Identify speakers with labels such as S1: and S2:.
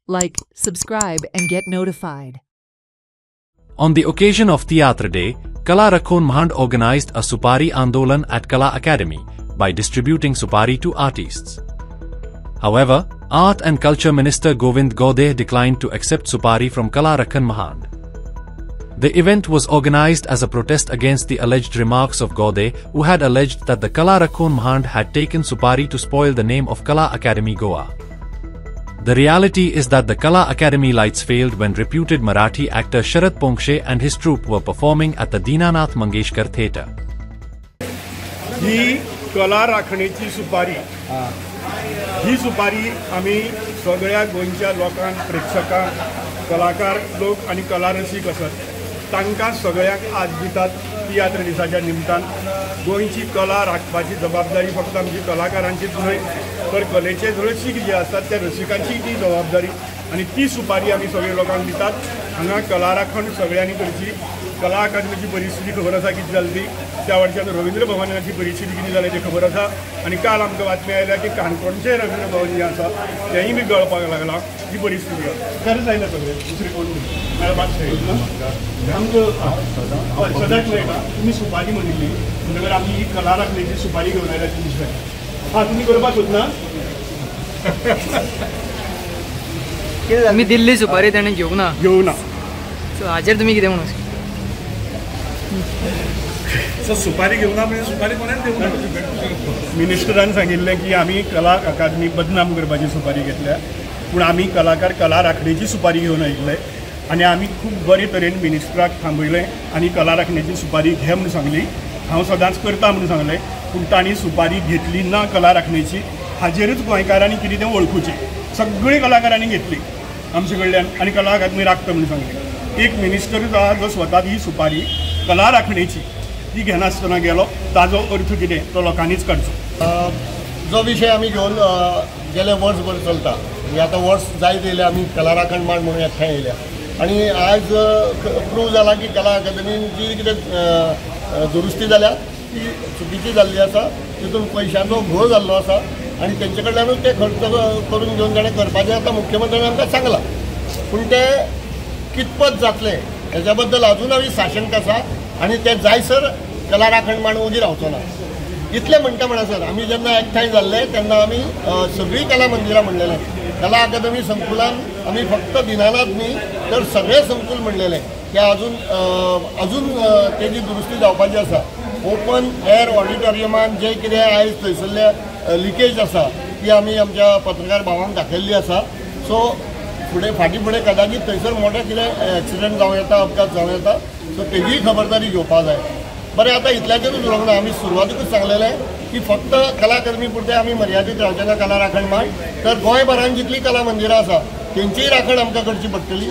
S1: like, subscribe and get notified.
S2: On the occasion of Theatre Day, Kala Rakhon Mahand organized a Supari Andolan at Kala Academy by distributing Supari to artists. However, Art and Culture Minister Govind Gaude declined to accept Supari from Kala Rakhon Mahand. The event was organized as a protest against the alleged remarks of Gaude, who had alleged that the Kala Rakhon Mahand had taken Supari to spoil the name of Kala Academy Goa. The reality is that the Kala Academy lights failed when reputed Marathi actor Sharad Ponkshe and his troupe were performing at the Dinanath Mangeshkar Theatre.
S3: ही कला राखणेची सुपारी ही सुपारी आम्ही सगळ्या गोंयच्या लोकांक प्रेक्षकांक कलाकार लोक आणि कला रसीक असत तांकां सगळ्यांक आज दितात तियात्र दिसाच्या निमतान गोंयची कला राखपाची जबाबदारी फक्त आमची कलाकारांचीच न्हय तर कलेचे रसीक जे असतात त्या रसिकांची ती जबाबदारी आणि ती सुपारी आम्ही सगळे लोकांक दितात हांगा कला राखण सगळ्यांनी करची कला अकादमीची परिस्थिती खबर आसा किती जाली ती त्या वर्षान रवींद्र भवनाची परिस्थिती किती जाली ती खबर आसा आणि काल आमकां बातमी आयल्या की काणकोणचें रवींद्र भवन जें आसा तेंय बी गळपाक लागला ही परिस्थिती आसा खरेंच जायना सगळें दुसरी कोण आमकां सदांच मेळटा तुमी सुपारी म्हणिल्ली म्हणटकर आमी ही कला राखणेची सुपारी घेवन आयल्या तुमचे तुमी करपाक सोदना
S4: आमी दिल्ली सुपारी ताणें घेवना सो हाजेर तुमी कितें म्हणून
S3: सुपारी घेवना म्हणजे सुपारी कोणेच देवना मिनिस्टरान सांगिल्लें की आमी कला अकादमी बदनाम करपाची सुपारी घेतल्या पूण आमी कलाकार कला राखणेची सुपारी घेवन आयिल्ले आनी आमी खूब बरे तरेन मिनिस्टराक थांबयलें आनी कला राखणेची सुपारी घे म्हणून सांगली हांव सदांच करता म्हणून सांगलें पूण तांणी सुपारी घेतली ना कला राखणेची हाजेरूच गोंयकारांनी कितें तें वळखुचें सगळीं कलाकारांनी घेतली आमचे कडल्यान आनी कला अकादमी राखता म्हणून सांगलें एक मिनिस्टरूच आहा जो स्वता ही सुपारी कला राखणेची ती घेनासतना गेलो ताजो अर्थ कितें तो लोकांनीच काडचो
S5: जो विशय आमी घेवन गेले वर्सभर चलता म्हणजे आतां वर्स जायत येयले आमी कला राखण मांड म्हणून एकठांय येयल्या आनी आज प्रूव जाला की कला अकादमीन जी कितें दुरुस्ती जाल्या ती चुकीची जाल्ली आसा तितून पयशांचो घोळ जाल्लो आसा आनी तेंचे कडल्यानूच ते खर्च करून घेवन ताणें करपाचें आतां मुख्यमंत्र्यान आमकां सांगलां पूण तें कितपत जातलें हेच्या बद्दल अजुनूय साशंक आसा आनी ते जायसर कला राखण मांड उगी रावचो ना इतलें म्हणटा म्हणसर आमी जेन्ना एकठांय जाल्ले तेन्ना आमी सगळीं कला मंदिरां म्हणलेलें कला अकादमी संकुलान आमी फक्त दिनानाथ न्ही तर सगळें संकूल म्हणलेलें की अजून तेजी दुरुस्ती जावपाची आसा ओपन एअर ऑडिटोरियमान जें कितें आयज थंयसरले लिकेज आसा ती आमी आमच्या पत्रकार भावांक दाखयल्ली आसा सो फाटीं फुडें कदाचित थंयसर मोठे कितें एक्सिडंट जावं येता अपघात जावं येता सो तेजी खबरदारी घेवपा जाय बरें आतां इतल्याचेरूच उलोवंक ना आमी सुरवातीकूच सांगलेलें की फक्त कला अकादमी पुरते आमी मर्यादीत रावचे ना कला राखण मांड तर गोंयभरान जितलीं कला मंदिरां आसा तेंचीय राखण आमकां करची पडटली